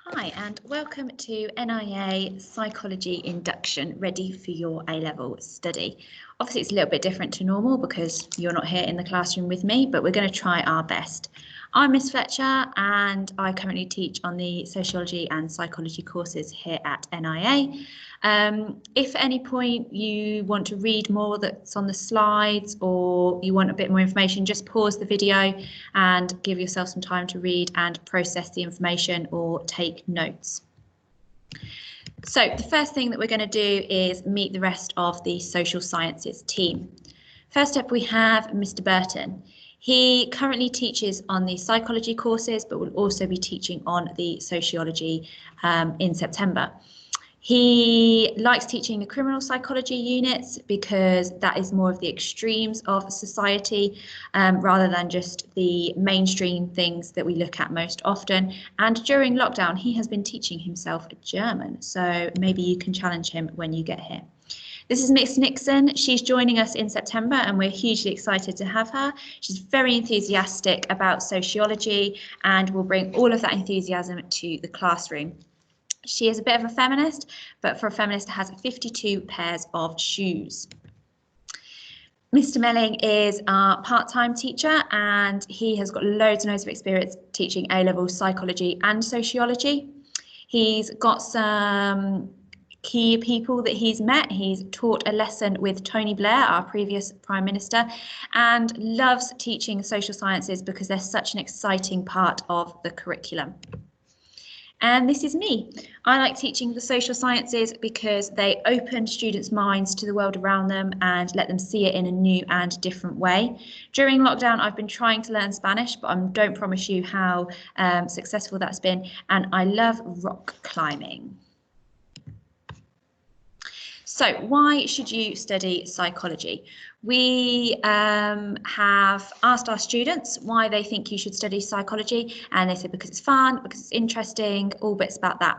Hi and welcome to NIA Psychology Induction, ready for your A-level study. Obviously it's a little bit different to normal because you're not here in the classroom with me, but we're going to try our best. I'm Miss Fletcher and I currently teach on the Sociology and Psychology courses here at NIA. If at any point you want to read more that's on the slides or you want a bit more information, just pause the video and give yourself some time to read and process the information or take notes. So the first thing that we're going to do is meet the rest of the social sciences team. First up we have Mr. Burton. He currently teaches on the psychology courses, but will also be teaching on the sociology in September. He likes teaching the criminal psychology units because that is more of the extremes of society rather than just the mainstream things that we look at most often. And during lockdown, he has been teaching himself German, so maybe you can challenge him when you get here. This is Miss Nixon. She's joining us in September and we're hugely excited to have her. She's very enthusiastic about sociology and will bring all of that enthusiasm to the classroom. She is a bit of a feminist, but for a feminist has 52 pairs of shoes. Mr. Melling is our part-time teacher and he has got loads and loads of experience teaching A-level psychology and sociology. He's got some key people that he's met. He's taught a lesson with Tony Blair, our previous Prime Minister, and loves teaching social sciences because they're such an exciting part of the curriculum. And this is me. I like teaching the social sciences because they open students' minds to the world around them and let them see it in a new and different way. During lockdown, I've been trying to learn Spanish, but I don't promise you how successful that's been. And I love rock climbing. So why should you study psychology? We have asked our students why they think you should study psychology, and they said because it's fun, because it's interesting, all bits about that.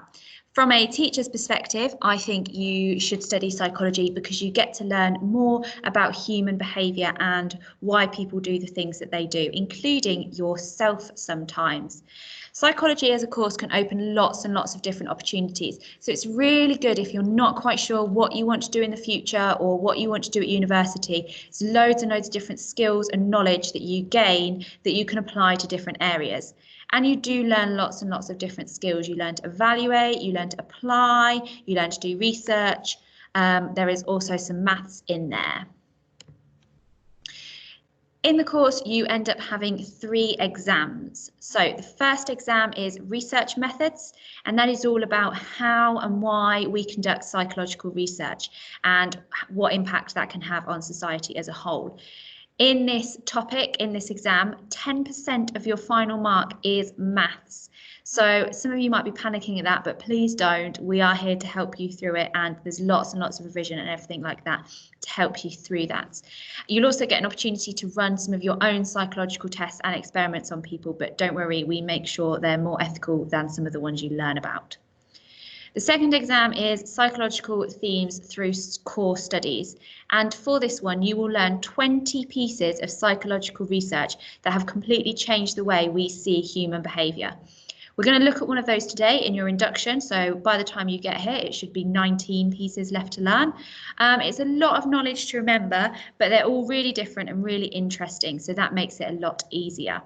From a teacher's perspective, I think you should study psychology because you get to learn more about human behaviour and why people do the things that they do, including yourself sometimes. Psychology as a course can open lots and lots of different opportunities. So it's really good if you're not quite sure what you want to do in the future or what you want to do at university. There's loads and loads of different skills and knowledge that you gain that you can apply to different areas. And you do learn lots and lots of different skills. You learn to evaluate, you learn to apply, you learn to do research. There is also some maths in there. In the course, you end up having 3 exams. So the first exam is research methods, and that is all about how and why we conduct psychological research and what impact that can have on society as a whole. In this topic, in this exam, 10% of your final mark is maths. So some of you might be panicking at that, but please don't. We are here to help you through it, and there's lots and lots of revision and everything like that to help you through that. You'll also get an opportunity to run some of your own psychological tests and experiments on people, but don't worry, we make sure they're more ethical than some of the ones you learn about. The second exam is psychological themes through core studies. And for this one, you will learn 20 pieces of psychological research that have completely changed the way we see human behaviour. We're going to look at one of those today in your induction. So by the time you get here, it should be 19 pieces left to learn. It's a lot of knowledge to remember, but they're all really different and really interesting. So that makes it a lot easier.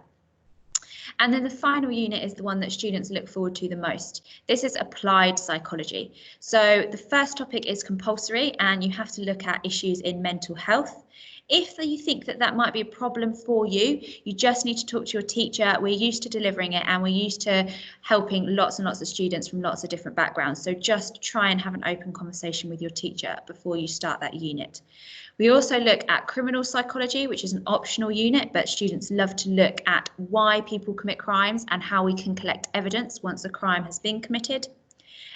And then the final unit is the one that students look forward to the most. This is applied psychology. So the first topic is compulsory and you have to look at issues in mental health. If you think that that might be a problem for you, you just need to talk to your teacher. We're used to delivering it and we're used to helping lots and lots of students from lots of different backgrounds. So just try and have an open conversation with your teacher before you start that unit. We also look at criminal psychology, which is an optional unit, but students love to look at why people commit crimes and how we can collect evidence once a crime has been committed.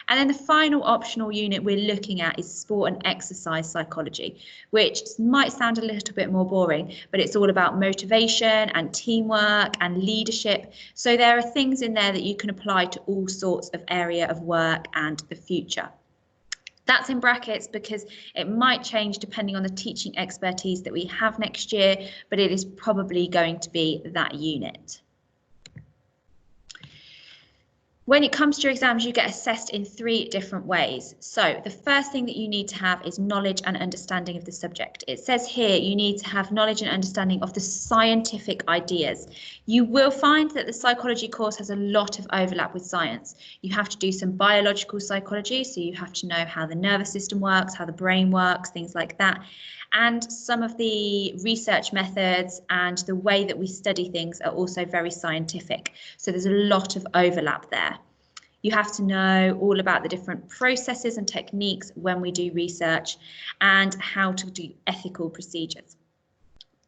And then the final optional unit we're looking at is sport and exercise psychology, which might sound a little bit more boring, but it's all about motivation and teamwork and leadership. So there are things in there that you can apply to all sorts of area of work and the future. That's in brackets because it might change depending on the teaching expertise that we have next year, but it is probably going to be that unit. When it comes to your exams, you get assessed in 3 different ways. So the first thing that you need to have is knowledge and understanding of the subject. It says here you need to have knowledge and understanding of the scientific ideas. You will find that the psychology course has a lot of overlap with science. You have to do some biological psychology, so you have to know how the nervous system works, how the brain works, things like that. And some of the research methods and the way that we study things are also very scientific. So there's a lot of overlap there. You have to know all about the different processes and techniques when we do research and how to do ethical procedures.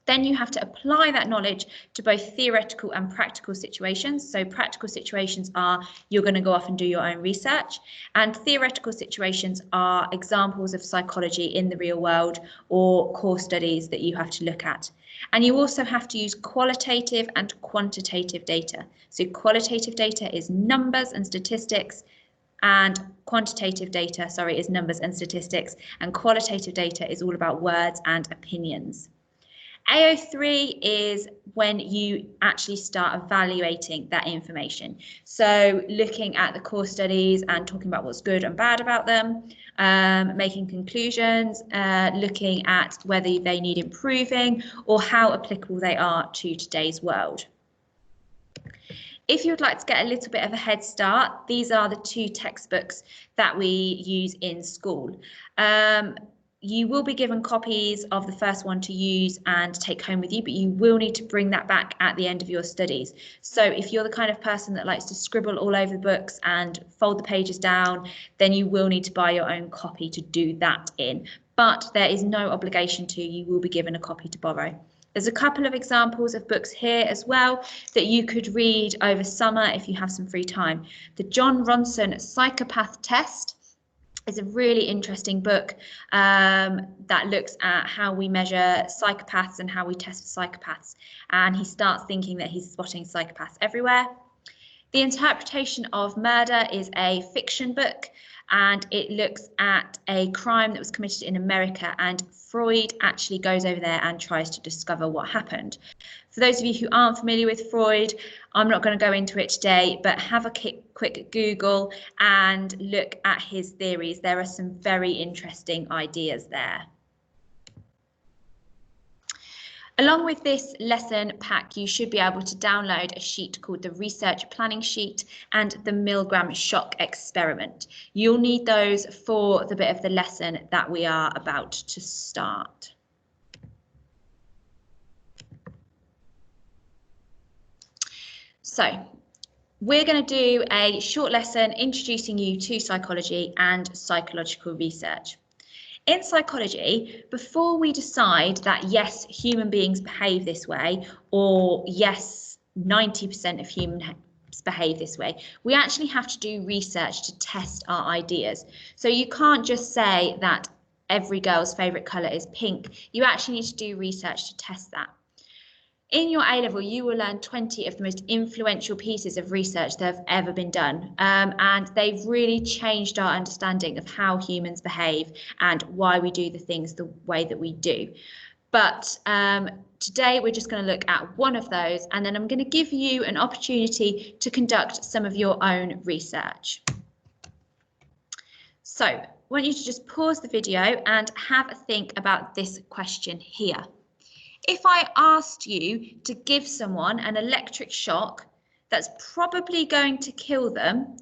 Then you have to apply that knowledge to both theoretical and practical situations. So practical situations are you're going to go off and do your own research, and theoretical situations are examples of psychology in the real world or core studies that you have to look at. And you also have to use qualitative and quantitative data. So qualitative data is numbers and statistics, and quantitative data, is numbers and statistics, and qualitative data is all about words and opinions. AO3 is when you actually start evaluating that information. So looking at the core studies and talking about what's good and bad about them, making conclusions, looking at whether they need improving or how applicable they are to today's world. If you'd like to get a little bit of a head start, these are the 2 textbooks that we use in school. You will be given copies of the first one to use and take home with you, but you will need to bring that back at the end of your studies. So if you're the kind of person that likes to scribble all over the books and fold the pages down, then you will need to buy your own copy to do that in. But there is no obligation to, you will be given a copy to borrow. There's a couple of examples of books here as well that you could read over summer if you have some free time. The John Ronson Psychopath Test is a really interesting book that looks at how we measure psychopaths and how we test for psychopaths. And he starts thinking that he's spotting psychopaths everywhere. The Interpretation of Murder is a fiction book, and it looks at a crime that was committed in America, and Freud actually goes over there and tries to discover what happened. For those of you who aren't familiar with Freud, I'm not going to go into it today, but have a quick Google and look at his theories. There are some very interesting ideas there. Along with this lesson pack, you should be able to download a sheet called the Research Planning Sheet and the Milgram Shock Experiment. You'll need those for the bit of the lesson that we are about to start. So we're going to do a short lesson introducing you to psychology and psychological research. In psychology, before we decide that yes, human beings behave this way, or yes, 90% of humans behave this way, we actually have to do research to test our ideas. So you can't just say that every girl's favourite colour is pink. You actually need to do research to test that. In your A-level, you will learn 20 of the most influential pieces of research that have ever been done. And they've really changed our understanding of how humans behave and why we do the things the way that we do. But today we're just going to look at one of those, and then I'm going to give you an opportunity to conduct some of your own research. So I want you to just pause the video and have a think about this question here. If I asked you to give someone an electric shock that's probably going to kill them,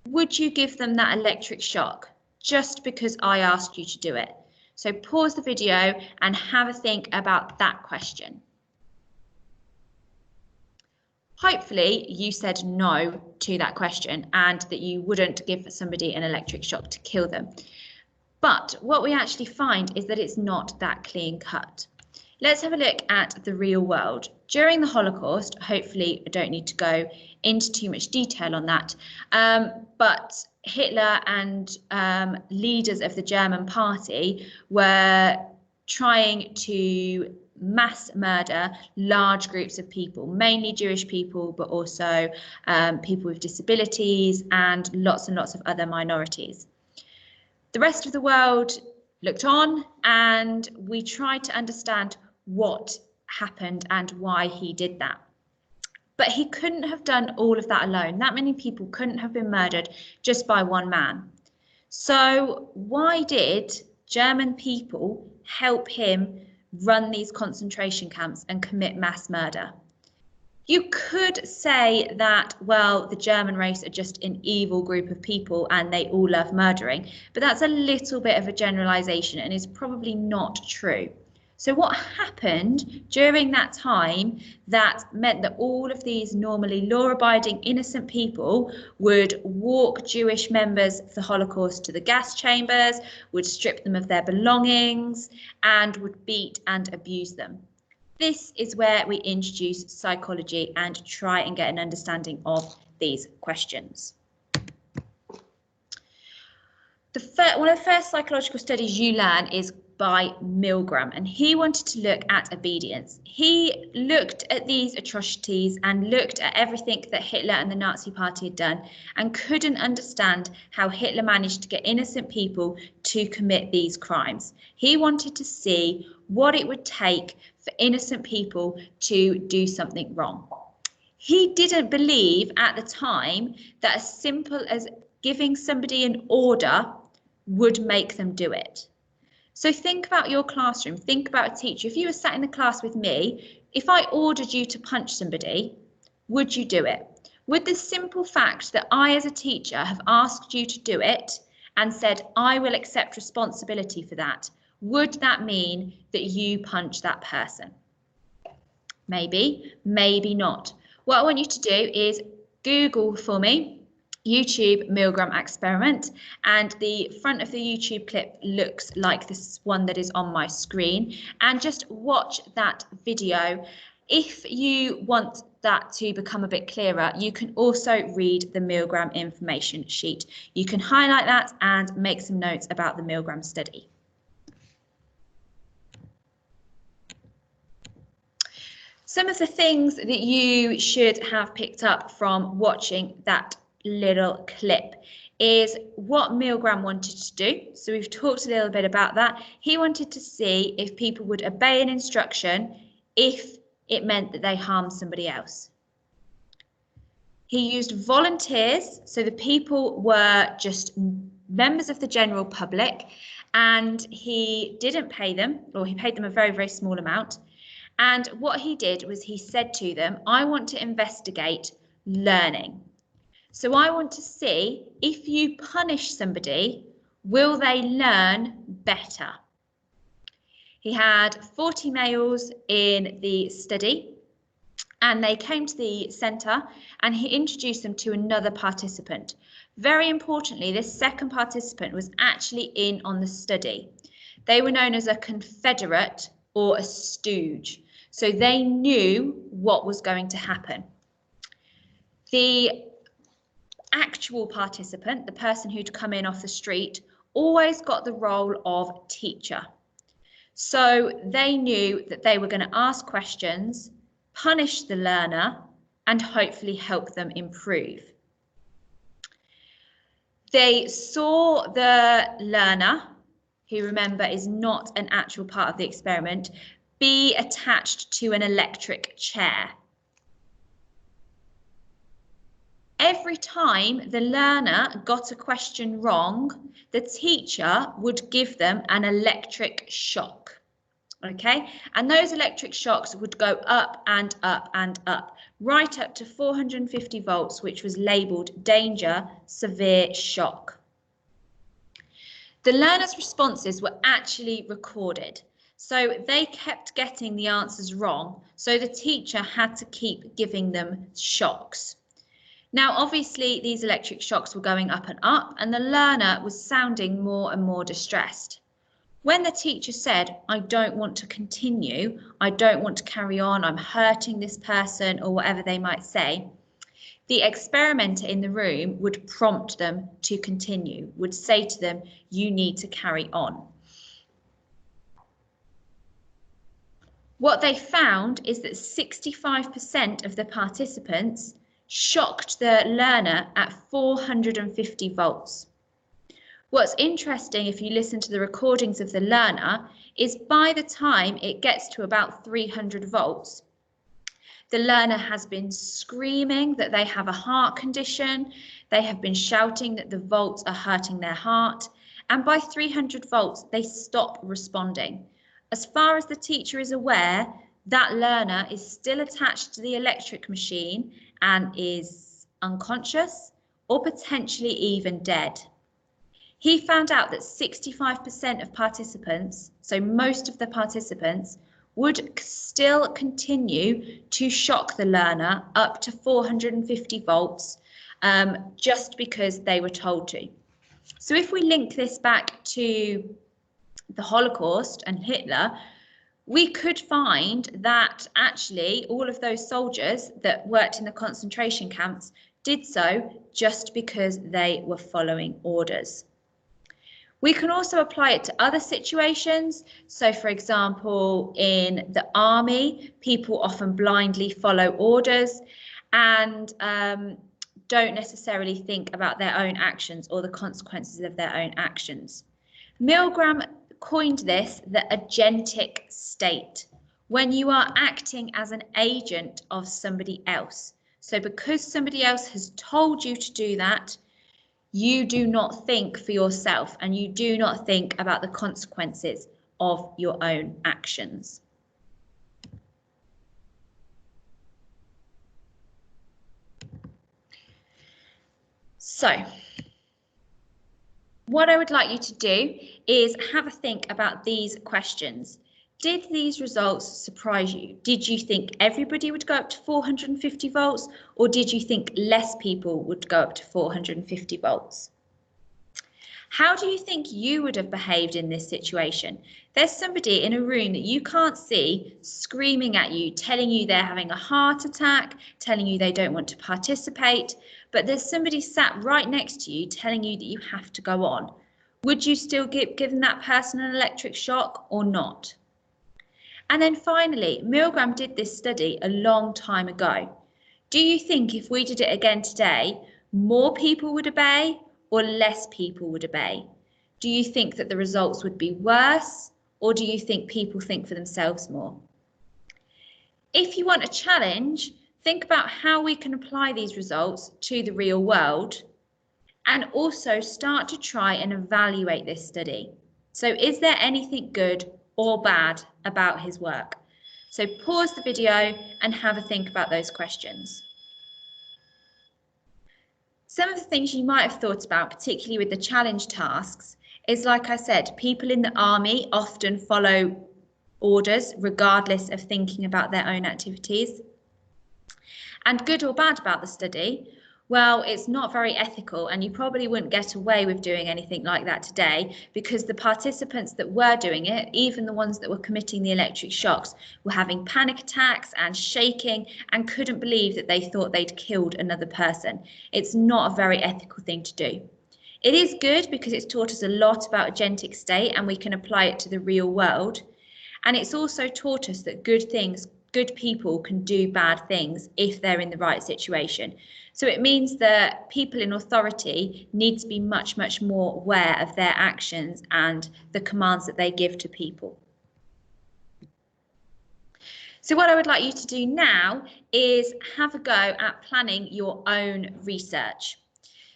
would you give them that electric shock just because I asked you to do it? So pause the video and have a think about that question. Hopefully you said no to that question and that you wouldn't give somebody an electric shock to kill them. But what we actually find is that it's not that clean cut. Let's have a look at the real world. During the Holocaust, hopefully I don't need to go into too much detail on that, but Hitler and leaders of the German party were trying to mass murder large groups of people, mainly Jewish people, but also people with disabilities and lots of other minorities. The rest of the world looked on, and we tried to understand what happened and why he did that. But he couldn't have done all of that alone. That many people couldn't have been murdered just by one man. So why did German people help him run these concentration camps and commit mass murder? You could say that, well, the German race are just an evil group of people and they all love murdering, but that's a little bit of a generalization and is probably not true. So what happened during that time that meant that all of these normally law-abiding innocent people would walk Jewish members of the Holocaust to the gas chambers, would strip them of their belongings, and would beat and abuse them. This is where we introduce psychology and try and get an understanding of these questions. One of the first psychological studies you learn is by Milgram, and he wanted to look at obedience. He looked at these atrocities and looked at everything that Hitler and the Nazi Party had done and couldn't understand how Hitler managed to get innocent people to commit these crimes. He wanted to see what it would take for innocent people to do something wrong. He didn't believe at the time that as simple as giving somebody an order would make them do it. So think about your classroom, think about a teacher. If you were sat in the class with me, if I ordered you to punch somebody, would you do it? Would the simple fact that I as a teacher have asked you to do it and said, I will accept responsibility for that, would that mean that you punch that person? Maybe, maybe not. What I want you to do is Google for me YouTube Milgram experiment, and the front of the YouTube clip looks like this one that is on my screen, and just watch that video. If you want that to become a bit clearer, you can also read the Milgram information sheet. You can highlight that and make some notes about the Milgram study. Some of the things that you should have picked up from watching that little clip is what Milgram wanted to do. So we've talked a little bit about that. He wanted to see if people would obey an instruction if it meant that they harmed somebody else. He used volunteers, so the people were just members of the general public, and he didn't pay them, or he paid them a very, very small amount. And what he did was he said to them, I want to investigate learning. So I want to see if you punish somebody, will they learn better? He had 40 males in the study, and they came to the centre and he introduced them to another participant. Very importantly, this second participant was actually in on the study. They were known as a confederate or a stooge, so they knew what was going to happen. The actual participant, the person who'd come in off the street, always got the role of teacher. So they knew that they were going to ask questions, punish the learner, and hopefully help them improve. They saw the learner, who remember is not an actual part of the experiment, be attached to an electric chair. Every time the learner got a question wrong, the teacher would give them an electric shock. Okay, and those electric shocks would go up and up and up, right up to 450 volts, which was labelled danger, severe shock. The learner's responses were actually recorded, so they kept getting the answers wrong, so the teacher had to keep giving them shocks. Now, obviously, these electric shocks were going up and up, and the learner was sounding more and more distressed. When the teacher said, I don't want to continue, I don't want to carry on, I'm hurting this person, or whatever they might say, the experimenter in the room would prompt them to continue, would say to them, you need to carry on. What they found is that 65% of the participants shocked the learner at 450 volts. What's interesting, if you listen to the recordings of the learner, is by the time it gets to about 300 volts, The learner has been screaming that they have a heart condition. They have been shouting that the volts are hurting their heart. And by 300 volts, they stop responding. As far as the teacher is aware, that learner is still attached to the electric machine and is unconscious or potentially even dead. He found out that 65% of participants, so most of the participants, would still continue to shock the learner up to 450 volts just because they were told to. So if we link this back to the Holocaust and Hitler, we could find that actually all of those soldiers that worked in the concentration camps did so just because they were following orders. We can also apply it to other situations. So, for example, in the army, people often blindly follow orders and don't necessarily think about their own actions or the consequences of their own actions. Milgram coined this the agentic state, when you are acting as an agent of somebody else. So because somebody else has told you to do that, you do not think for yourself and you do not think about the consequences of your own actions. So, what I would like you to do is have a think about these questions. Did these results surprise you? Did you think everybody would go up to 450 volts, or did you think less people would go up to 450 volts? How do you think you would have behaved in this situation? There's somebody in a room that you can't see screaming at you, telling you they're having a heart attack, telling you they don't want to participate, but there's somebody sat right next to you telling you that you have to go on. Would you still give that person an electric shock or not? And then finally, Milgram did this study a long time ago. Do you think if we did it again today, more people would obey or less people would obey? Do you think that the results would be worse, or do you think people think for themselves more? If you want a challenge, think about how we can apply these results to the real world, and also start to try and evaluate this study. So is there anything good or bad about his work? So pause the video and have a think about those questions. Some of the things you might have thought about, particularly with the challenge tasks, is, like I said, people in the army often follow orders regardless of thinking about their own activities. And good or bad about the study, well, it's not very ethical, and you probably wouldn't get away with doing anything like that today, because the participants that were doing it, even the ones that were committing the electric shocks, were having panic attacks and shaking and couldn't believe that they thought they'd killed another person. It's not a very ethical thing to do. It is good because it's taught us a lot about agentic state and we can apply it to the real world. And it's also taught us that good people can do bad things if they're in the right situation. So it means that people in authority need to be much, much more aware of their actions and the commands that they give to people. So what I would like you to do now is have a go at planning your own research.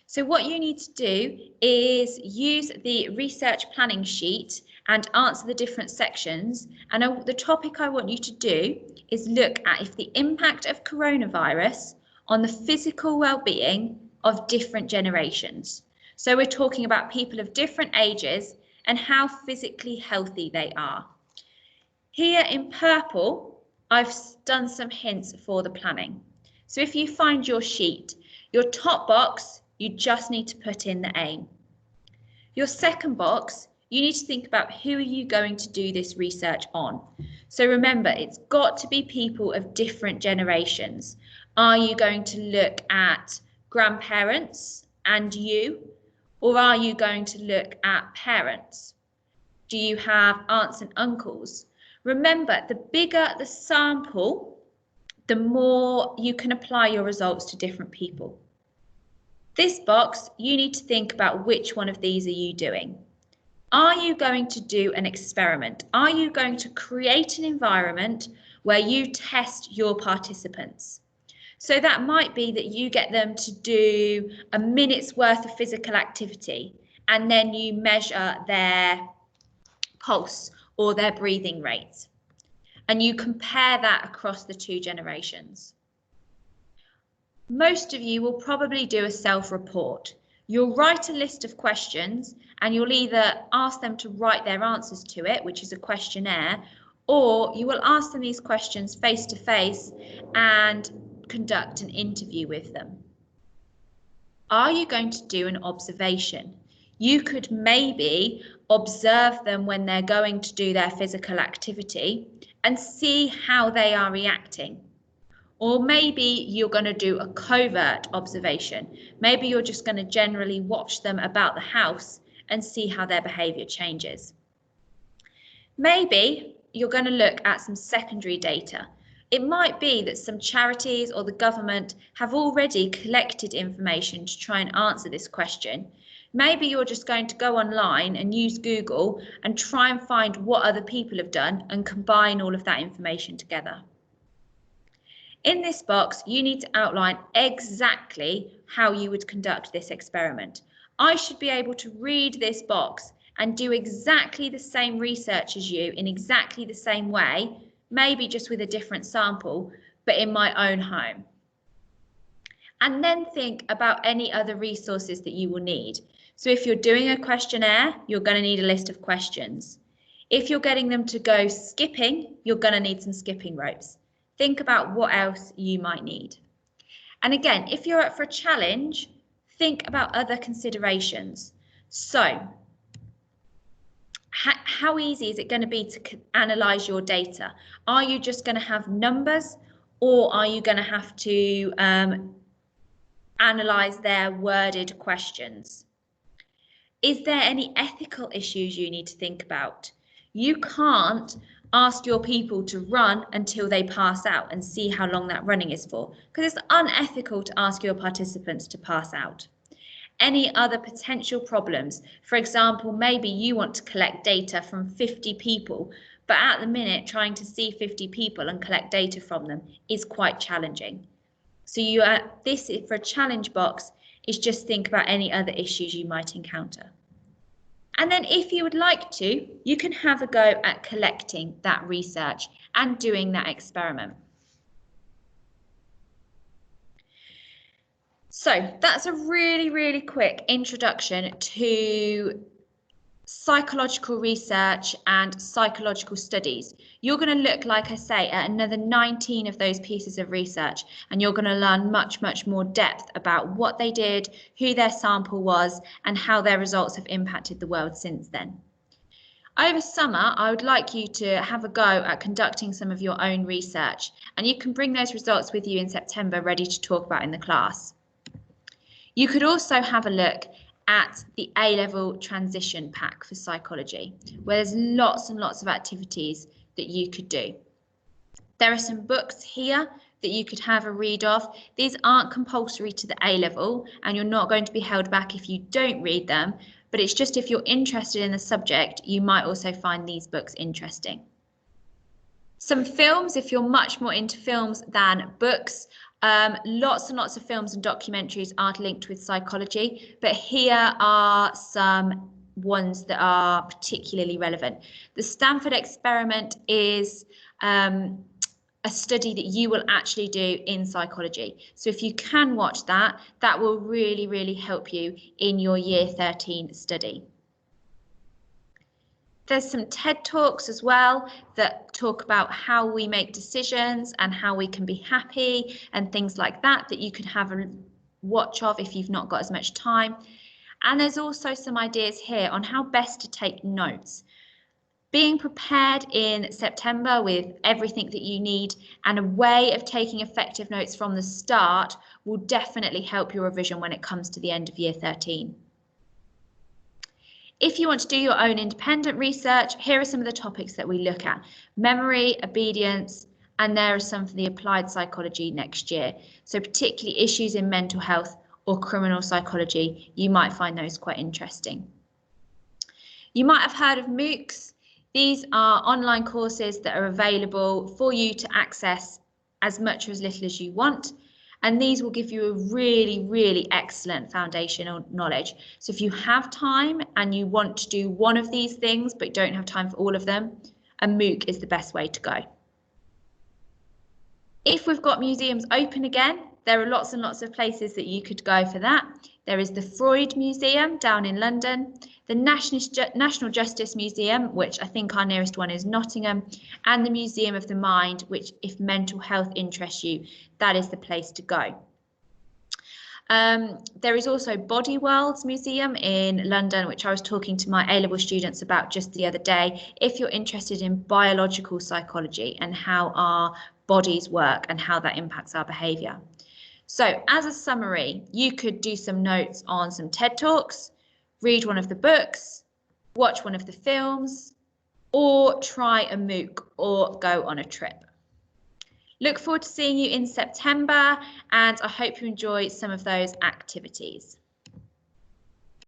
So what you need to do is use the research planning sheet and answer the different sections. And the topic I want you to do is look at if the impact of coronavirus on the physical well-being of different generations. So we're talking about people of different ages and how physically healthy they are. Here in purple, I've done some hints for the planning. So if you find your sheet, your top box, you just need to put in the aim. Your second box, you need to think about who are you going to do this research on. So remember, it's got to be people of different generations. Are you going to look at grandparents and you, or are you going to look at parents? Do you have aunts and uncles? Remember, the bigger the sample, the more you can apply your results to different people. This box, you need to think about which one of these are you doing. Are you going to do an experiment? Are you going to create an environment where you test your participants. So that might be that you get them to do a minute's worth of physical activity, and then you measure their pulse or their breathing rate, and you compare that across the two generations. Most of you will probably do a self-report. You'll write a list of questions, and you'll either ask them to write their answers to it, which is a questionnaire, or you will ask them these questions face to face and conduct an interview with them. Are you going to do an observation? You could maybe observe them when they're going to do their physical activity and see how they are reacting. Or maybe you're going to do a covert observation. Maybe you're just going to generally watch them about the house and see how their behaviour changes. Maybe you're going to look at some secondary data. It might be that some charities or the government have already collected information to try and answer this question. Maybe you're just going to go online and use Google and try and find what other people have done and combine all of that information together. In this box, you need to outline exactly how you would conduct this experiment. I should be able to read this box and do exactly the same research as you in exactly the same way, maybe just with a different sample, but in my own home. And then think about any other resources that you will need. So if you're doing a questionnaire, you're going to need a list of questions. If you're getting them to go skipping, you're going to need some skipping ropes. Think about what else you might need. And again, if you're up for a challenge, think about other considerations. So, how easy is it going to be to analyse your data? Are you just going to have numbers, or are you going to have to analyse their worded questions? Is there any ethical issues you need to think about? You can't ask your people to run until they pass out and see how long that running is for, because it's unethical to ask your participants to pass out. Any other potential problems? For example, maybe you want to collect data from 50 people, but at the minute trying to see 50 people and collect data from them is quite challenging. So this for a challenge box is just think about any other issues you might encounter. And then if you would like to, you can have a go at collecting that research and doing that experiment. So that's a really, really quick introduction to psychological research and psychological studies. You're going to look, like I say, at another 19 of those pieces of research, and you're going to learn much, much more depth about what they did, who their sample was, and how their results have impacted the world since then. Over summer, I would like you to have a go at conducting some of your own research, and you can bring those results with you in September ready to talk about in the class. You could also have a look at the A-level transition pack for psychology, where there's lots and lots of activities that you could do. There are some books here that you could have a read of. These aren't compulsory to the A-level, and you're not going to be held back if you don't read them, but it's just if you're interested in the subject, you might also find these books interesting. Some films, if you're much more into films than books, lots and lots of films and documentaries aren't linked with psychology, but here are some ones that are particularly relevant. The Stanford experiment is a study that you will actually do in psychology. So if you can watch that, that will really, really help you in your Year 13 study. There's some TED Talks as well that talk about how we make decisions and how we can be happy and things like that, that you can have a watch of if you've not got as much time. And there's also some ideas here on how best to take notes. Being prepared in September with everything that you need and a way of taking effective notes from the start will definitely help your revision when it comes to the end of Year 13. If you want to do your own independent research, here are some of the topics that we look at: memory, obedience, and there are some for the applied psychology next year. So particularly issues in mental health or criminal psychology, you might find those quite interesting. You might have heard of MOOCs. These are online courses that are available for you to access as much or as little as you want. And these will give you a really, really excellent foundational knowledge. So if you have time and you want to do one of these things, but don't have time for all of them, a MOOC is the best way to go. If we've got museums open again, there are lots and lots of places that you could go for that. There is the Freud Museum down in London, the National Justice Museum, which I think our nearest one is Nottingham, and the Museum of the Mind, which if mental health interests you, that is the place to go. There is also Body Worlds Museum in London, which I was talking to my A-level students about just the other day. If you're interested in biological psychology and how our bodies work and how that impacts our behaviour. So as a summary, you could do some notes on some TED Talks, read one of the books, watch one of the films, or try a MOOC or go on a trip. Look forward to seeing you in September, and I hope you enjoy some of those activities.